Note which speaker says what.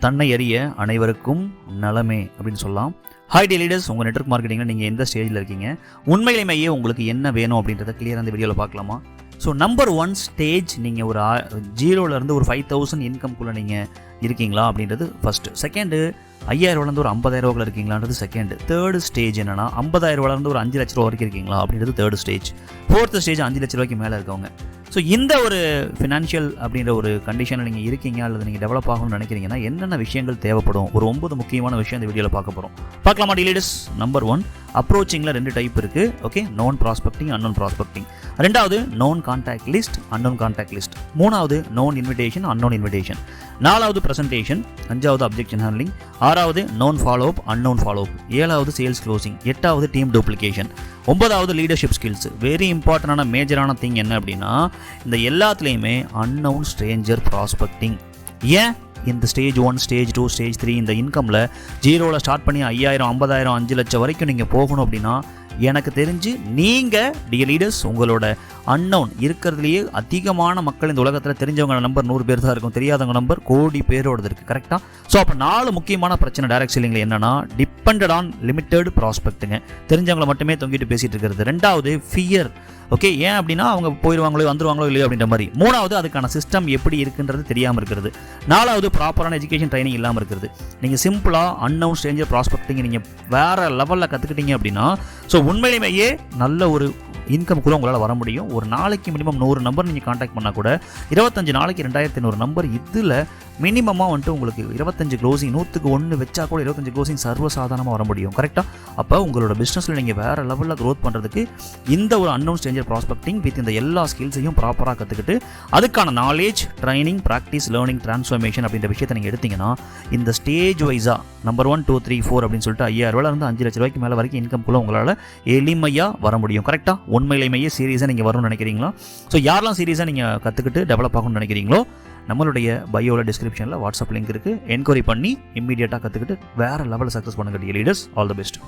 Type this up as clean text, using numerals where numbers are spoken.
Speaker 1: தன்னை அறிய அனைவருக்கும் நலமே அப்படின்னு சொல்லலாம். ஹாய் டே லீடர்ஸ், உங்கள் நெட்வொர்க் மார்க்கெட்டிங்கில் நீங்கள் எந்த ஸ்டேஜில் இருக்கீங்க, உண்மையிலேயே உங்களுக்கு என்ன வேணும் அப்படின்றத கிளியராக அந்த வீடியோவில் பார்க்கலாமா? ஸோ நம்பர் 1 ஸ்டேஜ், நீங்கள் ஒரு 0லேருந்து ஒரு 5000 இன்கம்குள்ளே நீங்கள் இருக்கீங்களா அப்படின்றது ஃபஸ்ட்டு. செகண்டு, 5000ரூவாலேருந்து ஒரு 50,000 இருக்கீங்களான்றது செகண்டு. தேர்டு ஸ்டேஜ் என்னென்னா 50,000ரூவாலேருந்து ஒரு 5 லட்ச ரூபா வரைக்கும் இருக்கீங்களா அப்படின்றது தேர்டு ஸ்டேஜ். ஃபோர்த்து ஸ்டேஜ் 5 லட்ச ரூபாய்க்கு மேலே இருக்கவங்க. ஸோ இந்த ஒரு ஃபினான்ஷியல் அப்படின்ற ஒரு கண்டிஷனில் நீங்கள் இருக்கீங்க அல்லது நீங்கள் டெவலப் ஆகணும்னு நினைக்கிறீங்கன்னா என்னென்ன விஷயங்கள் தேவைப்படும், ஒரு 9 முக்கியமான விஷயம் இந்த வீடியோவில் பார்க்க போகிறோம். பார்க்கலாமா டீலர்ஸ்? நம்பர் 1, அப்ரோச்சிங்கில் 2 டைப் இருக்குது. Okay, known prospecting, unknown prospecting. ரெண்டாவது known contact list, unknown contact list. மூணாவது நோன் இன்விடேஷன், அன்னோன் இன்விடேஷன். நாலாவது ப்ரெசன்டேஷன். அஞ்சாவது அப்ஜெக்ஷன் ஹேண்ட்லிங். ஆறாவது known follow up, unknown follow up. ஏழாவது சேல்ஸ் க்ளோசிங். எட்டாவது டீம் டூப்ளிகேஷன். 9வது லீடர்ஷிப் ஸ்கில்ஸ். வெரி இம்பார்ட்டண்டான மேஜரான திங் என்ன அப்படின்னா, இந்த எல்லாத்துலேயுமே அன்னவுன் ஸ்ட்ரேஞ்சர் ப்ராஸ்பெக்டிங். ஏன் இந்த ஸ்டேஜ் 1, ஸ்டேஜ் 2, ஸ்டேஜ் 3 இந்த இன்கமில் 0ல் ஸ்டார்ட் பண்ணி 5000, 50,000, 5 லட்சம் வரைக்கும் நீங்கள் போகணும் அப்படின்னா எனக்கு தெரிஞ்சு நீங்கள் டியர் லீடர்ஸ் உங்களோட அன்னவுன் இருக்கிறதுலையே அதிகமான மக்கள் இந்த உலகத்தில் தெரிஞ்சவங்க நம்பர் 100 பேர் தான் இருக்கும், தெரியாதவங்க நம்பர் கோடி பேரோடது இருக்குது. கரெக்டாக? ஸோ அப்போ 4 முக்கியமான பிரச்சனை டைரக்ட் செல்லிங்கில் என்னென்னா, டிபெண்டட் ஆன் லிமிட்டட் ப்ராஸ்பெக்ட்டுங்க, தெரிஞ்சவங்களை மட்டுமே தொங்கிட்டு பேசிகிட்டு இருக்கிறது. ரெண்டாவது ஃபியர். ஓகே, ஏன் அப்படின்னா அவங்க போயிடுவாங்களோ வந்துடுவாங்களோ இல்லையோ அப்படின்ற மாதிரி. மூணாவது அதுக்கான சிஸ்டம் எப்படி இருக்குன்றது தெரியாமல் இருக்கிறது. நாலாவது ப்ராப்பரான எஜுகேஷன் ட்ரைனிங் இல்லாமல் இருக்கிறது. நீங்கள் சிம்பிளாக அன்னவுன் ஸ்ட்ரேஞ்சர் ப்ராஸ்பெக்டிங் நீங்கள் வேறு லெவலில் கற்றுக்கிட்டீங்க அப்படின்னா ஸோ உண்மையிலேயே நல்ல ஒரு இன்கம்குள்ளே உங்களால் வர முடியும். ஒரு நாளைக்கு மினிமம் 100 நம்பர் நீங்கள் காண்டாக்ட் பண்ணால் கூட 25 நாளைக்கு 2500 நம்பர். இதில் மினிமமாக வந்துட்டு உங்களுக்கு 25 க்ளோசிங், 100க்கு 1 வச்சா கூட 25 க்ளோசிங் சர்வசாதாரணமாக வர முடியும். கரெக்டாக? அப்போ உங்களோட பிஸ்னஸில் நீங்கள் வேறு லெவலில் க்ரோத் பண்ணுறதுக்கு இந்த ஒரு அன்னவுன் ஸ்ட்ரேஞ்சர் ப்ராஸ்பெக்டிங் வித் இந்த எல்லா ஸ்கில்ஸையும் ப்ராப்பராக கற்றுக்கிட்டு அதுக்கான knowledge, training, practice, learning, transformation அப்படின்ற விஷயத்தை நீங்கள் எடுத்தீங்கன்னா இந்த ஸ்டேஜ் வைஸாக நம்பர் 1, 2, 3, 4 அப்படின்னு சொல்லிட்டு 5000ரூவாலேருந்து 5 லட்ச ரூபாய்க்கு மேலே வரைக்கும் இன்கம்குள்ளே உங்களால் எளிமையாக வர முடியும். கரெக்டாக? உண்மையிலேயே சீரியஸாக நீங்கள் வரணும்னு நினைக்கிறீங்களா? ஸோ யாரெல்லாம் சீரியஸாக நீங்கள் கற்றுக்கிட்டு டெவலப் ஆகணும்னு நினைக்கிறீங்களோ நம்மளுடைய பயோவில் டிஸ்கிரிப்ஷனில் வாட்ஸ்அப் லிங்க் இருக்குது. என்கொயரி பண்ணி இம்மீடியட்டாக கற்றுக்கிட்டு வேறு லெவலில் சக்ஸஸ் பண்ணுங்க dear leaders. All the best.